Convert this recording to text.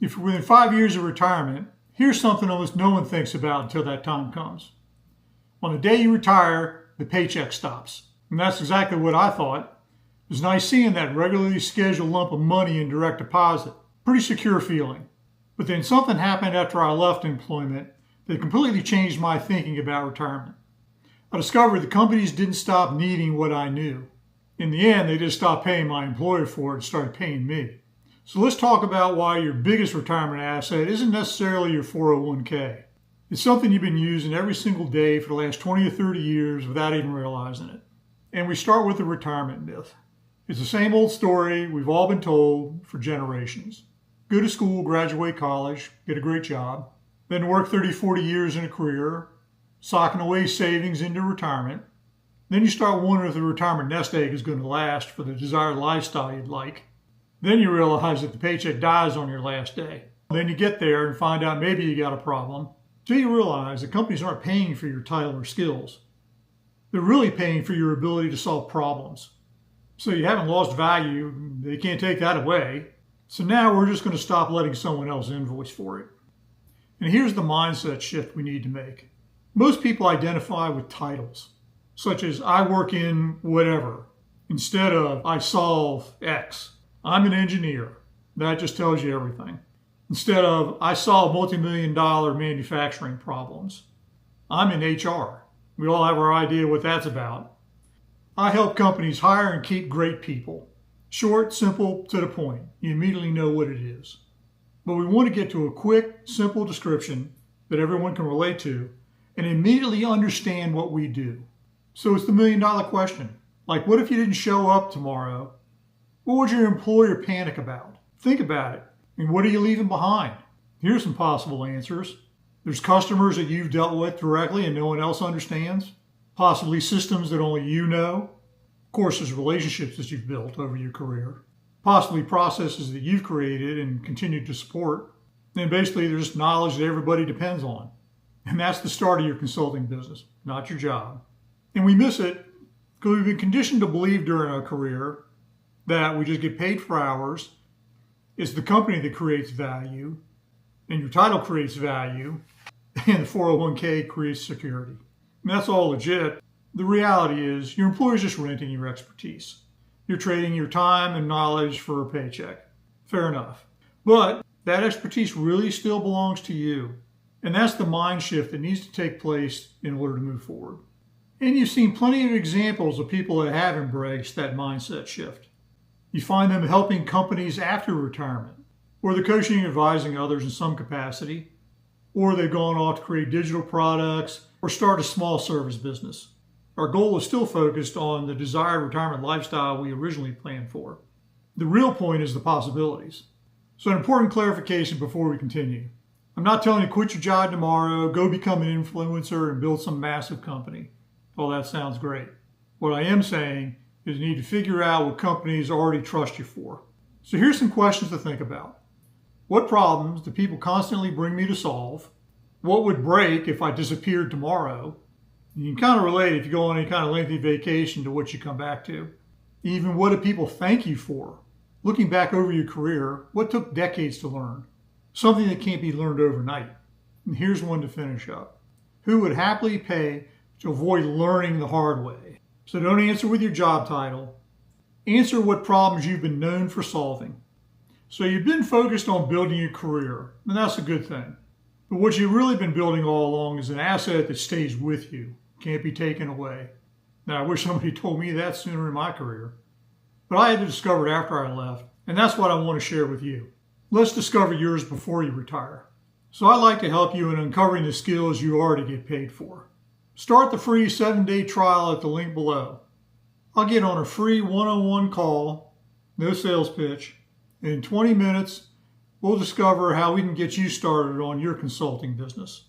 If you're within 5 years of retirement, here's something almost no one thinks about until that time comes. On the day you retire, the paycheck stops. And that's exactly what I thought. It was nice seeing that regularly scheduled lump of money in direct deposit. Pretty secure feeling. But then something happened after I left employment that completely changed my thinking about retirement. I discovered the companies didn't stop needing what I knew. In the end, they just stopped paying my employer for it and started paying me. So let's talk about why your biggest retirement asset isn't necessarily your 401k. It's something you've been using every single day for the last 20 or 30 years without even realizing it. And we start with the retirement myth. It's the same old story we've all been told for generations. Go to school, graduate college, get a great job, then work 30, 40 years in a career, socking away savings into retirement. Then you start wondering if the retirement nest egg is going to last for the desired lifestyle you'd like. Then you realize that the paycheck dies on your last day. Then you get there and find out maybe you got a problem. So you realize that companies aren't paying for your title or skills. They're really paying for your ability to solve problems. So you haven't lost value. They can't take that away. So now we're just going to stop letting someone else invoice for it. And here's the mindset shift we need to make. Most people identify with titles, such as I work in whatever, instead of I solve X. I'm an engineer. That just tells you everything. Instead of I solve multi-million-dollar manufacturing problems. I'm in HR. We all have our idea what that's about. I help companies hire and keep great people. Short, simple, to the point. You immediately know what it is. But we want to get to a quick, simple description that everyone can relate to and immediately understand what we do. So it's the million-dollar question. Like, what if you didn't show up tomorrow? What would your employer panic about? Think about it. And what are you leaving behind? Here's some possible answers. There's customers that you've dealt with directly and no one else understands. Possibly systems that only you know. Of course, there's relationships that you've built over your career. Possibly processes that you've created and continue to support. And basically, there's knowledge that everybody depends on. And that's the start of your consulting business, not your job. And we miss it because we've been conditioned to believe during our career that we just get paid for hours. It's the company that creates value, and your title creates value, and the 401k creates security. And that's all legit. The reality is your employer's just renting your expertise. You're trading your time and knowledge for a paycheck. Fair enough. But that expertise really still belongs to you. And that's the mind shift that needs to take place in order to move forward. And you've seen plenty of examples of people that have embraced that mindset shift. You find them helping companies after retirement, or they're coaching and advising others in some capacity, or they've gone off to create digital products or start a small service business. Our goal is still focused on the desired retirement lifestyle we originally planned for. The real point is the possibilities. So an important clarification before we continue. I'm not telling you to quit your job tomorrow, go become an influencer and build some massive company. Well, that sounds great. What I am saying is you need to figure out what companies already trust you for. So here's some questions to think about. What problems do people constantly bring me to solve? What would break if I disappeared tomorrow? You can kind of relate if you go on any kind of lengthy vacation to what you come back to. Even what do people thank you for? Looking back over your career, what took decades to learn? Something that can't be learned overnight. And here's one to finish up. Who would happily pay to avoid learning the hard way? So don't answer with your job title. Answer what problems you've been known for solving. So you've been focused on building your career, and that's a good thing. But what you've really been building all along is an asset that stays with you, can't be taken away. Now, I wish somebody told me that sooner in my career. But I had to discover it after I left, and that's what I want to share with you. Let's discover yours before you retire. So I'd like to help you in uncovering the skills you already get paid for. Start the free 7-day trial at the link below. I'll get on a free one-on-one call, no sales pitch. In 20 minutes, we'll discover how we can get you started on your consulting business.